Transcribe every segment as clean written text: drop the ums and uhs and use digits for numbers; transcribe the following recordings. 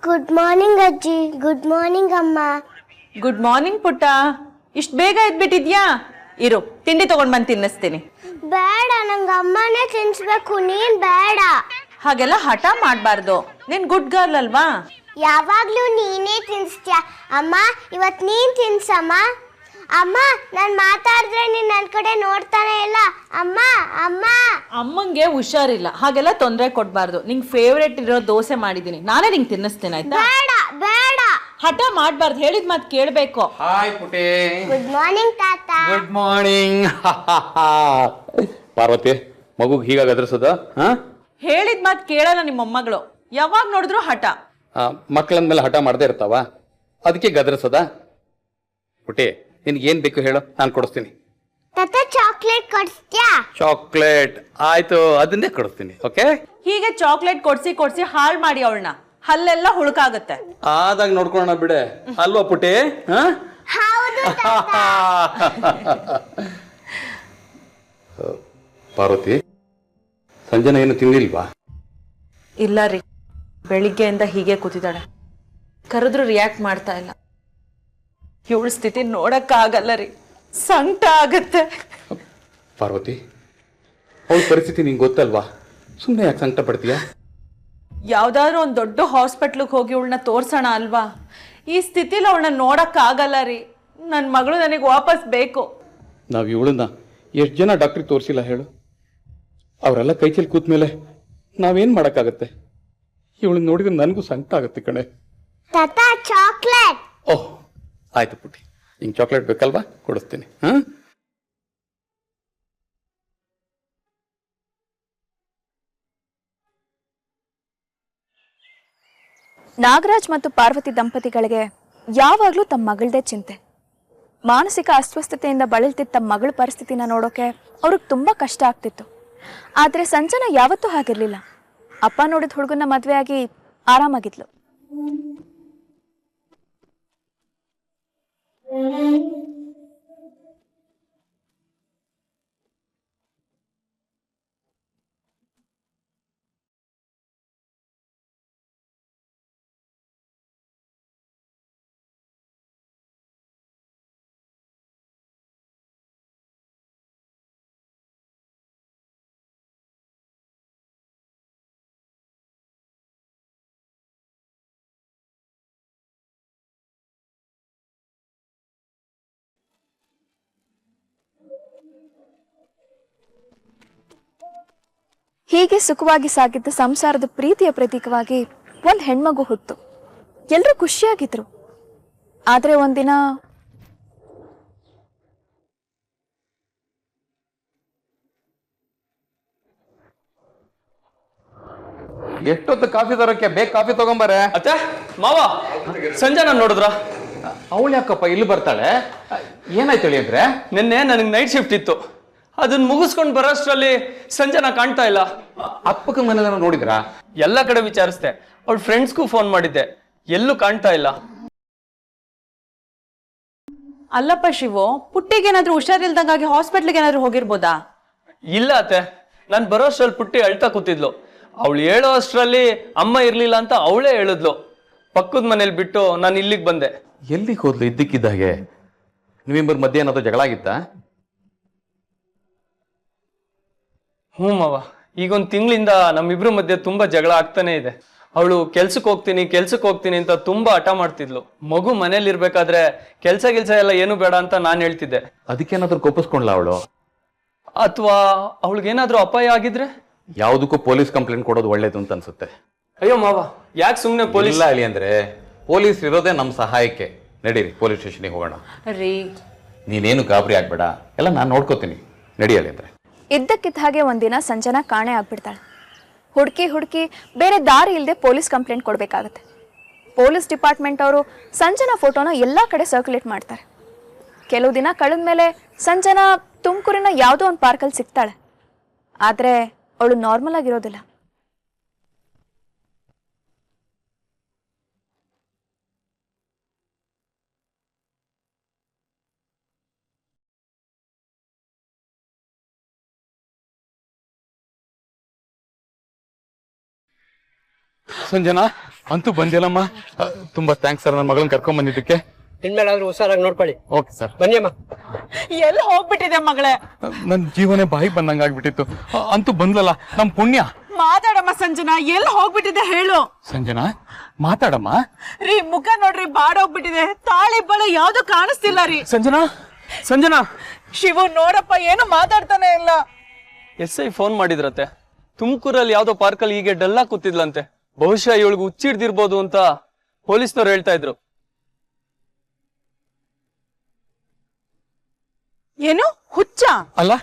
Good morning ಅಜ್ಜಿ. Good morning ಅಮ್ಮ. Good morning ಪುಟ್ಟ. ಇಷ್ಟು ಬೇಗ ಎದ್ಬಿಟ್ಟಿದ್ಯಾ? ಇರು, ತಿಂಡಿ ತಗೊಂಡ್ ಬಂದು ತಿನ್ನಿಸ್ತೀನಿ. ಬೇಡ, ನಂಗೆ ಅಮ್ಮನೇ ತಿನ್ಸ್ಬೇಕು, ನೀನ್ ಬೇಡ. ಹಾಗೆಲ್ಲ ಹಠ ಮಾಡಬಾರ್ದು. ನೀನ್ ಗುಡ್ ಗರ್ಲ್ ಅಲ್ವಾ? ಯಾವಾಗ್ಲೂ ನೀನೇ ತಿನ್ಸ್ತೀಯ. ಅಮ್ಮ, ಇವತ್ ನೀನ್ ತಿನ್ಸಮ್ಮ. ಅಮ್ಮ, ನಾನು ಮಾತಾಡಿದ್ರೆ ನೀನ್ ನನ್ನ ಕಡೆ ನೋಡ್ತಾನೆ ಇಲ್ಲ. ಅಮ್ಮ ಅಮ್ಮ. ಅಮ್ಮಂಗೆ ಹುಷಾರಿಲ್ಲ, ಹಾಗೆಲ್ಲ ತೊಂದರೆ ಕೊಡಬಾರ್ದು. ನಿಂಗೆ ಫೇವ್ರೇಟ್ ಇರೋ ದೋಸೆ ಮಾಡಿದ್ದೀನಿ, ನಾನೇ ನಿಂಗೆ ತಿನ್ನಿಸ್ತೇನೆ, ಆಯ್ತಾ? ಬೇಡ ಬೇಡ. ಹಠ ಮಾಡಬಾರ್ದು, ಹೇಳಿದ ಮಾತು ಕೇಳಬೇಕು. ಹಾಯ್ ಪುಟಿ. ಗುಡ್ ಮಾರ್ನಿಂಗ್ ತಾತ. Good morning. ಪಾರ್ವತಿ, ಮಗು ಹೀಗಾಗಿ ಅದ್ರಸದ? ಹೇಳಿದ ಮಾತು ಕೇಳಲ್ಲ ನಿಮ್ಮ ಮೊಮ್ಮಗಳು, ಯಾವಾಗ ನೋಡಿದ್ರು ಹಠ. ಮಕ್ಕಳಂದ ಮೇಲೆ ಹಠ ಮಾಡದೇ ಇರ್ತಾವ, ಅದಕ್ಕೆ ಗದರ್ಸದ? ಪುಟಿ, ನಿನ್ಗೆ ಏನ್ ಬೇಕು ಹೇಳು, ನಾನು ಕೊಡಿಸ್ತೀನಿ. ತಾತ, ಚಾಕ್ಲೇಟ್ ಕೊಡಿಸ್ತೀಯಾ? ಚಾಕ್ಲೇಟ್ ಆಯ್ತು, ಅದನ್ನೇ ಕೊಡಿಸ್ತೀನಿ. ಓಕೆ? ಹೀಗೆ ಚಾಕ್ಲೇಟ್ ಕೊಡ್ಸಿ ಕೊಡ್ಸಿ ಹಾಳು ಮಾಡಿ ಅವಳನ್ನ, ಹಲ್ಲೆಲ್ಲ ಹುಳುಕಾಗುತ್ತೆ. ಆದಾಗ ನೋಡ್ಕೊಳ್ಳೋಣ ಬಿಡೆ, ಅಲ್ವಾ ಪುಟಿ? ಹೌದು ಪಾರ್ವತಿ, ಸಂಜನಾ ಏನು ತಿಂದಿಲ್ವಾ? ಇಲ್ಲ ರೀ, ಬೆಳಿಗ್ಗೆಯಿಂದ ಹೀಗೆ ಕೂತಿದ್ದಾಳೆ, ಕರೆದ್ರು ರಿಯಾಕ್ಟ್ ಮಾಡ್ತಾ ಇಲ್ಲ. ಇವಳ ಸ್ಥಿತಿ ನೋಡಕ್ಕಾಗಲ್ಲ ರೀ, ಸಂಕಟ ಆಗತ್ತೆ. ಪಾರ್ವತಿ, ಅವಳ ಪರಿಸ್ಥಿತಿ ನಿಂಗೆ ಗೊತ್ತಲ್ವಾ, ಸುಮ್ಮನೆ ಯಾಕೆ ಸಂಕಟ ಪಡ್ತೀಯಾ? ಯಾವ್ದಾದ್ರು ಒಂದು ದೊಡ್ಡ ಹಾಸ್ಪಿಟ್ಲಿಗೆ ಹೋಗಿ ಇವಳನ್ನ ತೋರ್ಸೋಣ ಅಲ್ವಾ? ಈ ಸ್ಥಿತಿಲಿ ಅವಳನ್ನ ನೋಡಕ್ಕಾಗಲ್ಲ ರೀ. ನನ್ನ ಮಗಳು ನನಗೆ ವಾಪಸ್ ಬೇಕು. ನಾವು ಇವಳನ್ನ ಎಷ್ಟು ಜನ ಡಾಕ್ಟ್ರಿಗೆ ತೋರಿಸಿಲ್ಲ ಹೇಳು? ಅವರೆಲ್ಲ ಕೈ ಚೆಲ್ಲಿ ಕೂತ ಮೇಲೆ ನಾವೇನು ಮಾಡೋಕ್ಕಾಗತ್ತೆ? ಇವಳನ್ನ ನೋಡಿದ್ರೆ ನನಗೂ ಸಂಕಟ ಆಗುತ್ತೆ ಕಣೆ. ತಾತ, ಚಾಕ್ಲೇಟ್. ಓಹ್, ಆಯ್ತು ಪುಟ್ಟಿ, ಹಿಂಗೆ ಚಾಕ್ಲೇಟ್ ಬೇಕಲ್ವಾ, ಕೊಡಿಸ್ತೀನಿ. ನಾಗರಾಜ್ ಮತ್ತು ಪಾರ್ವತಿ ದಂಪತಿಗಳಿಗೆ ಯಾವಾಗಲೂ ತಮ್ಮ ಮಗಳದೇ ಚಿಂತೆ. ಮಾನಸಿಕ ಅಸ್ವಸ್ಥತೆಯಿಂದ ಬಳಲ್ತಿದ್ದ ತಮ್ಮ ಮಗಳ ಪರಿಸ್ಥಿತಿನ ನೋಡೋಕೆ ಅವ್ರಿಗೆ ತುಂಬ ಕಷ್ಟ ಆಗ್ತಿತ್ತು. ಆದರೆ ಸಂಜನಾ ಯಾವತ್ತೂ ಹಾಗಿರಲಿಲ್ಲ. ಅಪ್ಪ ನೋಡಿದ ಹುಡುಗನ ಮದುವೆಯಾಗಿ ಆರಾಮಾಗಿದ್ಲು. ಹೀಗೆ ಸುಖವಾಗಿ ಸಾಗಿದ್ದ ಸಂಸಾರದ ಪ್ರೀತಿಯ ಪ್ರತೀಕವಾಗಿ ಒಂದು ಹೆಣ್ಮಗು ಹುಟ್ಟು. ಎಲ್ಲರೂ ಖುಷಿಯಾಗಿದ್ರು. ಆದರೆ ಒಂದಿನ ಎಷ್ಟೊತ್ತು ಕಾಫಿ ತರೋಕೆ? ಬೇಗ ಕಾಫಿ ತಗೊಂಬಾರೆ. ಅತ್ತೆ, ಮಾವ, ಸಂಜನಾ ನೋಡಿದ್ರ? ಅವಳು ಯಾಕಪ್ಪ ಇಲ್ಲಿ ಬರ್ತಾಳೆ? ಏನಾಯ್ತು ಹೇಳಿ ಅಂದ್ರೆ? ನಿನ್ನೆ ನನಗೆ ನೈಟ್ ಶಿಫ್ಟ್ ಇತ್ತು, ಅದನ್ನ ಮುಗಿಸ್ಕೊಂಡು ಬರೋಷ್ಟರಲ್ಲಿ ಸಂಜನಾ ಕಾಣ್ತಾ ಇಲ್ಲ. ಅಪ್ಪಕ್ಕ ಮನೆಲ್ಲ ನೋಡಿದ್ರಾ? ಎಲ್ಲ ಕಡೆ ವಿಚಾರಿಸ್ದೆ, ಅವಳ ಫ್ರೆಂಡ್ಸ್ಗೂ ಫೋನ್ ಮಾಡಿದ್ದೆ, ಎಲ್ಲೂ ಕಾಣ್ತಾ ಇಲ್ಲ. ಅಲ್ಲಪ್ಪ ಶಿವು, ಪುಟ್ಟಿಗೇನಾದ್ರೂ ಹುಷಾರಿಲ್ದಂಗಾಗಿ ಹಾಸ್ಪಿಟ್ಲಿಗೆ ಏನಾದ್ರು ಹೋಗಿರ್ಬೋದಾ? ಇಲ್ಲ ಅತ್ತೆ, ನಾನು ಬರೋಷ್ಟ್ರಲ್ಲಿ ಪುಟ್ಟಿ ಅಳ್ತಾ ಕೂತಿದ್ಲು. ಅವಳು ಹೇಳೋ ಅಷ್ಟರಲ್ಲಿ ಅಮ್ಮ ಇರ್ಲಿಲ್ಲ ಅಂತ ಅವಳೇ ಹೇಳಿದ್ಲು. ಪಕ್ಕದ ಮನೇಲಿ ಬಿಟ್ಟು ನಾನು ಇಲ್ಲಿಗೆ ಬಂದೆ. ಎಲ್ಲಿಗೆ ಹೋದ್ಲು ಇದ್ದಕ್ಕಿದ್ದ ಹಾಗೆ? ನಿಮ್ಮಿಬ್ಬರ ಮಧ್ಯೆ ಏನಾದ್ರು ಜಗಳ ಆಗಿತ್ತಾ? ಹ್ಞೂ ಮಾವ, ಈಗೊಂದು ತಿಂಗಳಿಂದ ನಮ್ಮಿಬ್ರ ಮಧ್ಯೆ ತುಂಬಾ ಜಗಳ ಆಗ್ತಾನೆ ಇದೆ. ಅವಳು ಕೆಲ್ಸಕ್ಕೆ ಹೋಗ್ತೀನಿ ಅಂತ ತುಂಬಾ ಹಠ ಮಾಡ್ತಿದ್ಲು. ಮಗು ಮನೇಲಿ ಇರ್ಬೇಕಾದ್ರೆ ಕೆಲ್ಸ ಎಲ್ಲ ಏನು ಬೇಡ ಅಂತ ನಾನು ಹೇಳ್ತಿದ್ದೆ. ಅದಕ್ಕೇನಾದ್ರೂ ಕೋಪಿಸ್ಕೊಂಡ್ಲ ಅವಳು? ಅಥವಾ ಅವಳಿಗೇನಾದ್ರೂ ಅಪಾಯ ಆಗಿದ್ರೆ? ಯಾವುದಕ್ಕೂ ಪೊಲೀಸ್ ಕಂಪ್ಲೇಂಟ್ ಕೊಡೋದು ಒಳ್ಳೇದು ಅಂತ ಅನ್ಸುತ್ತೆ. ಅಯ್ಯೋ ಮಾವ, ಯಾಕೆ ಸುಮ್ಮನೆ ಪೊಲೀಸ್? ಇಲ್ಲ ಹೇಳಿ ಅಂದ್ರೆ, ಪೊಲೀಸ್ ಇರೋದೇ ನಮ್ಮ ಸಹಾಯಕ್ಕೆ. ನಡೀರಿ, ಪೊಲೀಸ್ ಸ್ಟೇಷನ್ಗೆ ಹೋಗೋಣ. ರೀ, ನೀನೇನು ಗಾಬರಿ ಆಗ್ಬೇಡ, ಎಲ್ಲ ನಾನು ನೋಡ್ಕೋತೀನಿ. ನಡಿಯಲಿ ಅಂದ್ರೆ. ಇದ್ದಕ್ಕಿದ್ದ ಹಾಗೆ ಒಂದಿನ ಸಂಜನಾ ಕಾಣೆ ಆಗ್ಬಿಡ್ತಾಳೆ. ಹುಡುಕಿ ಬೇರೆ ದಾರಿ ಇಲ್ಲದೆ ಪೊಲೀಸ್ ಕಂಪ್ಲೇಂಟ್ ಕೊಡಬೇಕಾಗತ್ತೆ. ಪೊಲೀಸ್ ಡಿಪಾರ್ಟ್ಮೆಂಟ್ ಅವರು ಸಂಜನಾ ಫೋಟೋನ ಎಲ್ಲ ಕಡೆ ಸರ್ಕ್ಯುಲೇಟ್ ಮಾಡ್ತಾರೆ. ಕೆಲವು ದಿನ ಕಳೆದ ಮೇಲೆ ಸಂಜನಾ ತುಮಕೂರಿನ ಯಾವುದೋ ಒಂದು ಪಾರ್ಕಲ್ಲಿ ಸಿಗ್ತಾಳೆ. ಆದರೆ ಅವಳು ನಾರ್ಮಲ್ ಆಗಿರೋದಿಲ್ಲ. ಸಂಜನಾ, ಅಂತೂ ಬಂದಿಲ್ಲಮ್ಮ. ತುಂಬಾ ಥ್ಯಾಂಕ್ಸ್ ಸರ್, ನನ್ನ ಮಗಳನ್ನ ಕರ್ಕೊಂಡ್ ಬಂದಿದ್ದಕ್ಕೆ. ಇನ್ಮೇಲಾದ್ರೂ ಹುಷಾರಾಗಿ ನೋಡ್ಕೊಳ್ಳಿ. Okay sir. ಬನ್ನಿ ಅಮ್ಮ. ಎಲ್ಲಿ ಹೋಗ್ಬಿಟ್ಟಿದೆ ಮಗಳೇ? ನನ್ನ ಜೀವನೇ ಬಾಯಿಗೆ ಬಂದಂಗ ಆಗ್ಬಿಟ್ಟಿತ್ತು. ಅಂತೂ ಬಂದ್ಲಲ್ಲ, ನಮ್ ಪುಣ್ಯ. ಮಾತಾಡಮ್ಮ ಸಂಜನಾ, ಎಲ್ಲಿ ಹೋಗ್ಬಿಟ್ಟಿದೆ ಹೇಳು. ಸಂಜನಾ ಮಾತಾಡಮ್ಮ. ರೀ ಮುಖ ನೋಡ್ರಿ, ಬಾಡೋಗ್ಬಿಟ್ಟಿದೆ. ತಾಳಿ ಬಳೆ ಯಾವ್ದು ಕಾಣಿಸ್ತಿಲ್ಲ ರೀ. ಸಂಜನಾ, ಸಂಜನಾ. ಶಿವು ನೋಡಪ್ಪ, ಏನು ಮಾತಾಡ್ತಾನೆ ಇಲ್ಲ. SI ಫೋನ್ ಮಾಡಿದ್ರತ್ತೆ. ತುಮಕೂರಲ್ಲಿ ಯಾವ್ದೋ ಪಾರ್ಕಲ್ಲಿ ಹೀಗೆ ಡಲ್ಲ ಕೂತಿದ್ಲಂತೆ. ಬಹುಶಃ ಇವಳಿಗೆ ಹುಚ್ಚಿಡ್ದಿರ್ಬೋದು ಅಂತ ಪೊಲೀಸ್ನವ್ರು ಹೇಳ್ತಾ ಇದ್ರು. ಏನು ಹುಚ್ಚ? ಅಲ್ಲ,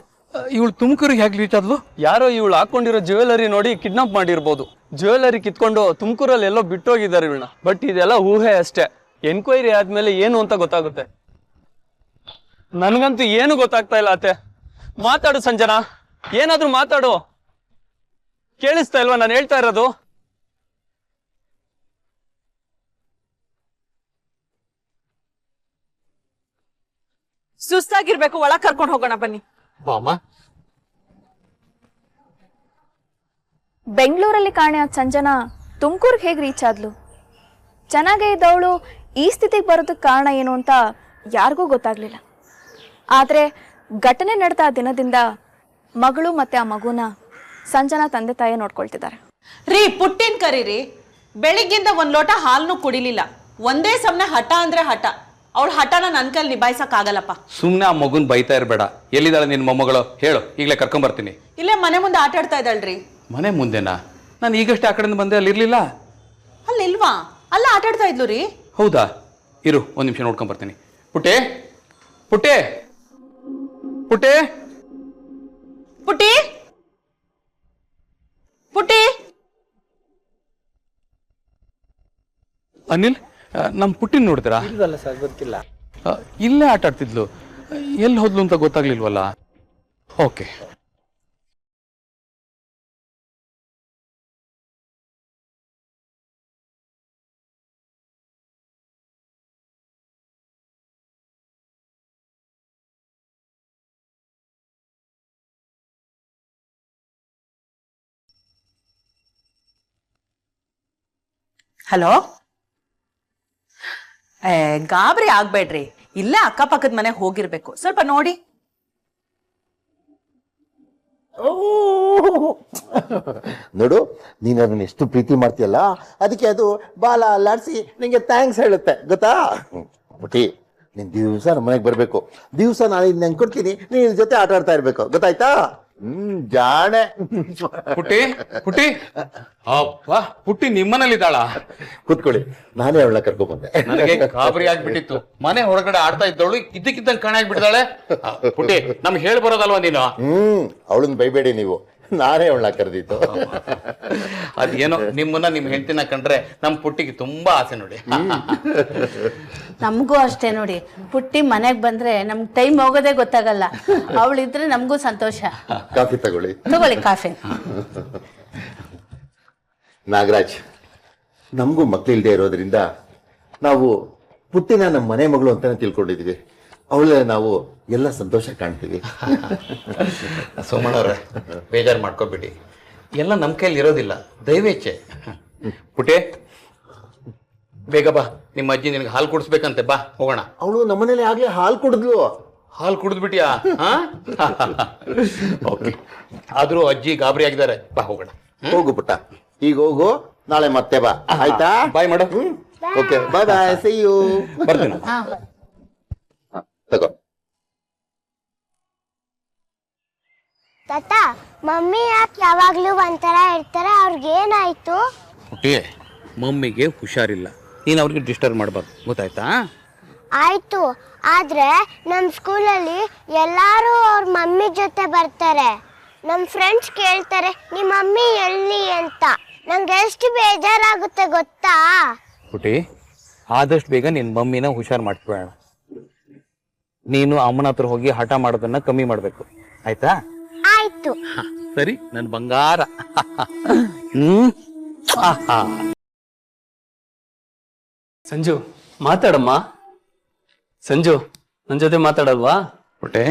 ಇವಳು ತುಮಕೂರಿಗೆ ಹೇಗೆ ರೀಚ್ ಆದ್ಲು? ಯಾರೋ ಇವಳು ಹಾಕೊಂಡಿರೋ ಜ್ಯುವೆಲರಿ ನೋಡಿ ಕಿಡ್ನಾಪ್ ಮಾಡಿರ್ಬೋದು. ಜ್ಯುವೆಲರಿ ಕಿತ್ಕೊಂಡು ತುಮಕೂರಲ್ಲಿ ಎಲ್ಲೋ ಬಿಟ್ಟೋಗಿದ್ದಾರೆ ಇವಳನ್ನ. ಬಟ್ ಇದೆಲ್ಲ ಊಹೆ ಅಷ್ಟೇ. ಎನ್ಕ್ವೈರಿ ಆದ್ಮೇಲೆ ಏನು ಅಂತ ಗೊತ್ತಾಗುತ್ತೆ. ನನ್ಗಂತೂ ಏನು ಗೊತ್ತಾಗ್ತಾ ಇಲ್ಲ ಅತ್ತೆ. ಮಾತಾಡು ಸಂಜನಾ, ಏನಾದ್ರೂ ಮಾತಾಡು. ಕೇಳಿಸ್ತಾ ಇಲ್ವಾ ನಾನು ಹೇಳ್ತಾ ಇರೋದು? ಸುಸ್ತಾಗಿರ್ಬೇಕು, ಒಳಗ್ ಕರ್ಕೊಂಡು ಹೋಗೋಣ ಬನ್ನಿ. ಬಾಮ. ಬೆಂಗಳೂರಲ್ಲಿ ಕಾಣೆ ಆದ ಸಂಜನಾ ತುಮಕೂರ್ಗೆ ಹೇಗೆ ರೀಚ್ ಆದ್ಲು? ಚೆನ್ನಾಗೇ ಇದ್ದವಳು ಈ ಸ್ಥಿತಿಗೆ ಬರೋದಕ್ಕೆ ಕಾರಣ ಏನು ಅಂತ ಯಾರಿಗೂ ಗೊತ್ತಾಗ್ಲಿಲ್ಲ. ಆದರೆ ಘಟನೆ ನಡೆದ ದಿನದಿಂದ ಮಗಳು ಮತ್ತೆ ಆ ಮಗುನ ಸಂಜನಾ ತಂದೆ ತಾಯಿ ನೋಡ್ಕೊಳ್ತಿದ್ದಾರೆ. ರೀ ಪುಟ್ಟಿನ್ ಕರೀರಿ. ಬೆಳಿಗ್ಗಿಂದ ಒಂದ್ ಲೋಟ ಹಾಲ್ನು ಕುಡಿಲಿಲ್ಲ. ಒಂದೇ ಸಮನೆ ಹಠ ಅಂದ್ರೆ ಹಠ. ಅವಳ ಹಠನ ನನ್ ಕೈಲಿ ನಿಭಾಯಿಸಕ್ ಆಗಲ್ಲಪ್ಪ. ಸುಮ್ನೆ ಆ ಮಗುನ್ ಬೈತಾ ಇರ್ಬೇಡ. ಎಲ್ಲಿದ್ದಾಳೆ ನಿನ್ ಮೊಮ್ಮಗಳು ಹೇಳು, ಈಗಲೇ ಕರ್ಕೊಂಡ್ ಬರ್ತೀನಿ. ಇಲ್ಲೇ ಮನೆ ಮುಂದೆ ಆಟ ಆಡ್ತಾ ಇದ್ದಾಳ್ರಿ. ಮನೆ ಮುಂದೆನಾ? ನಾನು ಈಗಷ್ಟೇ ಆ ಕಡೆಯಿಂದ ಬಂದೆ, ಅಲ್ಲಿ ಇರ್ಲಿಲ್ಲ. ಅಲ್ಲಿಲ್ವಾ? ಅಲ್ಲ ಆಟ ಆಡ್ತಾ ಇದ್ಲು ರೀ. ಹೌದಾ? ಇರು, ಒಂದ್ ನಿಮಿಷ ನೋಡ್ಕೊಂಡ್ ಬರ್ತೀನಿ. ಪುಟ್ಟೆ, ಪುಟ್ಟೆ, ಪುಟ್ಟೆ, ಪುಟ್ಟಿ, ಪುಟ್ಟಿ. ಅನಿಲ್, ನಮ್ ಪುಟ್ಟಿನ ನೋಡಿದ್ರಾ? ಇಲ್ವಲ್ಲ ಸರ್, ಗೊತ್ತಿಲ್ಲ. ಇಲ್ಲೇ ಆಟ ಆಡ್ತಿದ್ಲು. ಎಲ್ಲಿ ಹೋದ್ಲು ಅಂತ ಗೊತ್ತಾಗ್ಲಿಲ್ವಲ್ಲ. ಓಕೆ. ಹಲೋ. ಗಾಬರಿ ಆಗ್ಬೇಡ್ರಿ. ಇಲ್ಲೇ ಅಕ್ಕಪಕ್ಕದ ಮನೆ ಹೋಗಿರ್ಬೇಕು. ಸ್ವಲ್ಪ ನೋಡಿ. ನೋಡು, ನೀನು ಅದನ್ನ ಎಷ್ಟು ಪ್ರೀತಿ ಮಾಡ್ತೀಯಲ್ಲ, ಅದಕ್ಕೆ ಅದು ಬಾಲ ಅಲ್ಲಾಡಿಸಿ ನಿಂಗೆ ಥ್ಯಾಂಕ್ಸ್ ಹೇಳುತ್ತೆ, ಗೊತ್ತಾ? ಬುಟ್ಟಿ, ನೀನ್ ದಿವಸ ನಮ್ಮ ಮನೆಗೆ ಬರ್ಬೇಕು. ದಿವಸ ನಾನು ಇದು ನೆನ್ಕೊಡ್ತೀನಿ, ನೀನ್ ಇದ್ರ ಜೊತೆ ಆಟ ಆಡ್ತಾ ಇರ್ಬೇಕು, ಗೊತ್ತಾಯ್ತಾ? ಜಾಣೆ. ಪುಟ್ಟಿ, ಪುಟ್ಟಿ, ಅಬ್ಬಾ, ಪುಟ್ಟಿ ನಿಮ್ಮನೇಲಿದ್ದಾಳ? ಕೂತ್ಕೊಳ್ಳಿ, ನಾನೇ ಅವಳನ್ನ ಕರ್ಕೊಂಡ್ ಬಂದೆ. ನನಗೆ ಗಾಬರಿ ಆಗ್ಬಿಟ್ಟಿತ್ತು. ಮನೆ ಹೊರಗಡೆ ಆಡ್ತಾ ಇದ್ದವಳು ಇದ್ದಕ್ಕಿದ್ದಂಗೆ ಕಾಣ ಆಗ್ಬಿಟ್ಟಿದ್ದಾಳೆ. ಪುಟ್ಟಿ, ನಮ್ಗೆ ಹೇಳಿ ಬರೋದಲ್ವಾ ನೀನು? ಅವಳನ್ನ ಬೈಬೇಡಿ ನೀವು, ನಾನೇ ಅವಳನ್ನ ಕರೆದಿತ್ತು. ಅದೇನೋ ನಿಮ್ಮನ್ನ ನಿಮ್ ಹೆಂಡತಿನ ಕಂಡ್ರೆ ನಮ್ ಪುಟ್ಟಿಗೆ ತುಂಬಾ ಆಸೆ ನೋಡಿ. ನಮಗೂ ಅಷ್ಟೇ ನೋಡಿ. ಪುಟ್ಟಿ ಮನೆಗೆ ಬಂದ್ರೆ ನಮ್ಗೆ ಟೈಮ್ ಹೋಗೋದೇ ಗೊತ್ತಾಗಲ್ಲ. ಅವಳಿದ್ರೆ ನಮಗೂ ಸಂತೋಷ. ಕಾಫಿ ತಗೊಳ್ಳಿ. ತಗೊಳ್ಳಿ ಕಾಫಿ. ನಾಗರಾಜ್, ನಮಗೂ ಮಕ್ಕಳಿಲ್ಲದೆ ಇರೋದ್ರಿಂದ ನಾವು ಪುಟ್ಟಿನ ನಮ್ಮ ಮನೆ ಮಗಳು ಅಂತಾನೆ ತಿಳ್ಕೊಂಡಿದೀವಿ. ಅವಳ ನಾವು ಎಲ್ಲ ಸಂತೋಷ ಕಾಣ್ತೀವಿ. ಸೋಮಣ್ಣವ್ರೆ, ಬೇಜಾರು ಮಾಡ್ಕೋಬೇಡಿ. ಎಲ್ಲ ನಮ್ಮ ಕೈಲಿ ಇರೋದಿಲ್ಲ, ದೈವೇಚ್ಛೆ. ಪುಟ್ಟೆ, ಬೇಗ ಬಾ. ನಿಮ್ಮ ಅಜ್ಜಿ ನಿನಗೆ ಹಾಲು ಕುಡಿಸ್ಬೇಕಂತೆ, ಬಾ ಹೋಗೋಣ. ಅವಳು ನಮ್ಮನೇಲಿ ಆಗ್ಲೇ ಹಾಲು ಕುಡಿದ್ಲು. ಹಾಲು ಕುಡಿದ್ಬಿಟ್ಯಾ? ಓಕೆ. ಆದ್ರೂ ಅಜ್ಜಿ ಗಾಬರಿ ಆಗಿದ್ದಾರೆ, ಬಾ ಹೋಗೋಣ. ಹೋಗು ಪುಟ್ಟ, ಈಗ ಹೋಗು, ನಾಳೆ ಮತ್ತೆ ಬಾ, ಆಯ್ತಾ? ಬಾಯ್ ಮಾಡು. Okay, bye bye, see you. ಬರ್ತೀನಿ. ತಗೋ. ತಾತ, ಮಮ್ಮಿ ಯಾಕೆ ಯಾವಾಗ್ಲೂ ಒಂಥರ ಇರ್ತಾರೆ? ಅವ್ರಿಗೇನಾಯ್ತು? ಪುಟ್ಟಿ, ಮಮ್ಮಿಗೆ ಹುಷಾರಿಲ್ಲ. ನೀನು ಅವ್ರಿಗೆ ಡಿಸ್ಟರ್ಬ್ ಮಾಡಬಾರ್ದು, ಗೊತ್ತಾಯ್ತಾ? ಆಯ್ತು, ಆದ್ರೆ ನಮ್ಮ ಸ್ಕೂಲಲ್ಲಿ ಎಲ್ಲರೂ ಅವ್ರ ಮಮ್ಮಿ ಜೊತೆ ಬರ್ತಾರೆ. ನಮ್ಮ ಫ್ರೆಂಡ್ಸ್ ಕೇಳ್ತಾರೆ ನಿಮ್ಮ ಮಮ್ಮಿ ಎಲ್ಲಿ ಅಂತ. ನಂಗೆ ಎಷ್ಟು ಬೇಜಾರಾಗುತ್ತೆ ಗೊತ್ತಾ? ಪುಟ್ಟಿ, ಆದಷ್ಟು ಬೇಗ ನಿನ್ನ ಮಮ್ಮಿನ ಹುಷಾರು ಮಾಡ್ಕೊಳ್ಳೋಣ. ನೀನು ಅಮ್ಮನ ಹತ್ರ ಹೋಗಿ ಹಠ ಮಾಡೋದನ್ನ ಕಮ್ಮಿ ಮಾಡಬೇಕು, ಆಯ್ತಾ? ಆಯ್ತು. ಸರಿ, ನನ್ನ ಬಂಗಾರ. ಸಂಜು, ಮಾತಾಡಮ್ಮ. ಸಂಜು, ನನ್ನ ಜೊತೆ ಮಾತಾಡಲ್ವಾ? ಪುಟ್ಟೆ,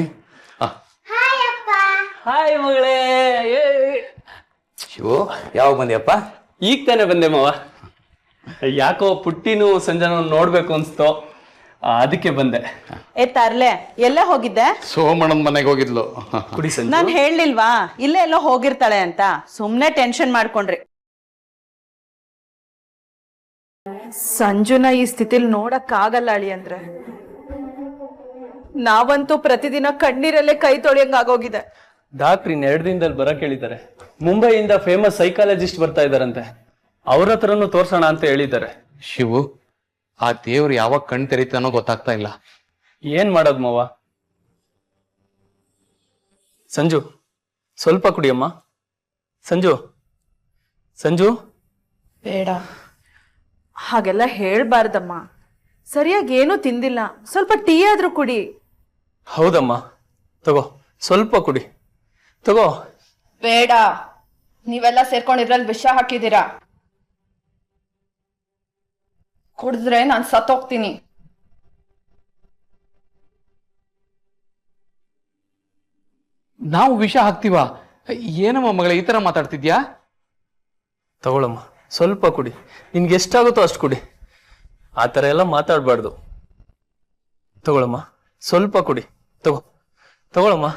ಹಾಯ್ ಮಗಳೇ. ಶಿವು, ಯಾವಾಗ ಬಂದ್ಯಪ್ಪ? ಈಗ ತಾನೇ ಬಂದೆ ಮಾವ. ಯಾಕೋ ಪುಟ್ಟಿನೂ ಸಂಜನಾ ನೋಡ್ಬೇಕು ಅನ್ಸ್ತು, ಅದಕ್ಕೆ ಬಂದೆ. ಏ ತರ್ಲೆ, ಎಲ್ಲೇ ಹೋಗಿದ್ದೆ? ಸೋಮಣ್ಣನ ಮನೆಗೆ ಹೋಗಿದ್ಲು. ಕುಡಿ ಸಂಜು. ನಾನು ಹೇಳಲಿಲ್ವಾ ಇಲ್ಲೇ ಎಲ್ಲೋ ಹೋಗಿರ್ತಾಳೆ ಅಂತ? ಸುಮ್ಮನೆ ಟೆನ್ಷನ್ ಮಾಡ್ಕೊಂಡ್ರಿ. ಸಂಜುನ ಈ ಸ್ಥಿತಿಲಿ ನೋಡಕ್ಕಾಗಲ್ಲ ಅಳಿ ಅಂದ್ರೆ. ನಾವಂತೂ ಪ್ರತಿದಿನ ಕಣ್ಣೀರಲ್ಲೇ ಕೈ ತೊಳೆಯಂಗಾಗೋಗಿದೆ. ಡಾಕ್ಟ್ರ್ 2 ದಿನದಲ್ಲಿ ಬರಕ್ ಹೇಳಿದ್ದಾರೆ. ಮುಂಬೈಯಿಂದ ಫೇಮಸ್ ಸೈಕಾಲಜಿಸ್ಟ್ ಬರ್ತಾ ಇದಾರಂತೆ, ಅವ್ರ ಹತ್ರನೂ ತೋರ್ಸೋಣ ಅಂತ ಹೇಳಿದ್ದಾರೆ. ಶಿವು, ಆ ದೇವ್ರು ಯಾವಾಗ ಕಣ್ ತೆರೀತಾನೋ ಗೊತ್ತಾಗ್ತಾ ಇಲ್ಲ. ಏನ್ ಮಾಡೋದು ಮಾವ? ಸಂಜು ಸ್ವಲ್ಪ ಕುಡಿಯಮ್ಮ. ಸಂಜು ಸಂಜು ಬೇಡ, ಹಾಗೆಲ್ಲ ಹೇಳ್ಬಾರ್ದಮ್ಮ. ಸರಿಯಾಗಿ ಏನೂ ತಿಂದಿಲ್ಲ, ಸ್ವಲ್ಪ ಟೀ ಆದ್ರೂ ಕುಡಿ. ಹೌದಮ್ಮ, ತಗೋ ಸ್ವಲ್ಪ ಕುಡಿ, ತಗೋ. ಬೇಡ, ನೀವೆಲ್ಲ ಸೇರ್ಕೊಂಡು ಇದ್ರಲ್ಲಿ ವಿಷ ಹಾಕಿದ್ದೀರಾ. ಕುಡಿದ್ರೆ ನಾನು ಸತ್ತೋಗ್ತೀನಿ. ನಾವು ವಿಷ ಹಾಕ್ತೀವ? ಏನಮ್ಮ ಮಗಳ ಈ ತರ ಮಾತಾಡ್ತಿದ್ಯಾ? ತಗೊಳಮ್ಮ, ಸ್ವಲ್ಪ ಕುಡಿ, ನಿನ್ಗೆ ಎಷ್ಟಾಗುತ್ತೋ ಅಷ್ಟು ಕುಡಿ. ಆ ಥರ ಎಲ್ಲ ಮಾತಾಡಬಾರ್ದು. ತಗೊಳಮ್ಮ, ಸ್ವಲ್ಪ ಕುಡಿ, ತಗೊಳಮ್ಮ.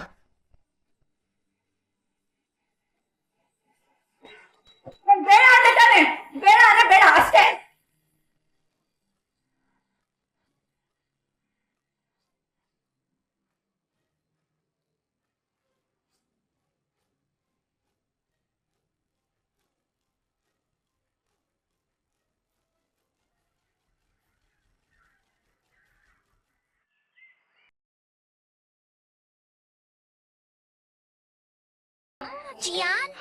ಬೇಡ ಅಂದ್ರೆ ತಾನೆ, ಬೇಡ ಅಂದ್ರೆ ಬೇಡ ಅಷ್ಟೇ.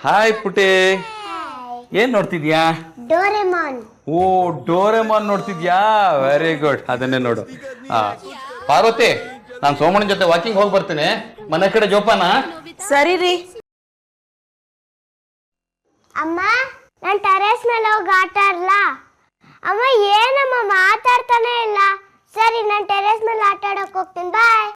ಹಾಯ್ ಪುಟೆ, ಏನ್ ನೋಡ್ತಿದ್ಯಾ? ಡೋರೆಮಾನ್. ಓ, ಡೋರೆಮಾನ್ ನೋಡ್ತಿದ್ಯಾ? ವೆರಿ ಗುಡ್, ಅದನ್ನೇ ನೋಡು. ಪಾರ್ವತಿ, ನಾನು ಸೋಮಣ್ಣನ ಜೊತೆ ವಾಕಿಂಗ್ ಹೋಗಿ ಬರ್ತೀನಿ. ಮನೆ ಕಡೆ ಜೋಪಾನ. ಸರಿ ರೀ. ಅಮ್ಮ, ನಾನು ಟೆರೇಸ್ ಮೇಲೆ ಹೋಗಿ ಆಟ ಆಡ್ಲಾ? ಅಮ್ಮ ಏನಮ್ಮ ಮಾತಾಡ್ತಾನೆ ಇಲ್ಲ. ಸರಿ, ನಾನು ಟೆರೇಸ್ ಮೇಲೆ ಆಟ ಆಡೋಕೆ ಹೋಗ್ತೀನಿ. ಬಾಯ್.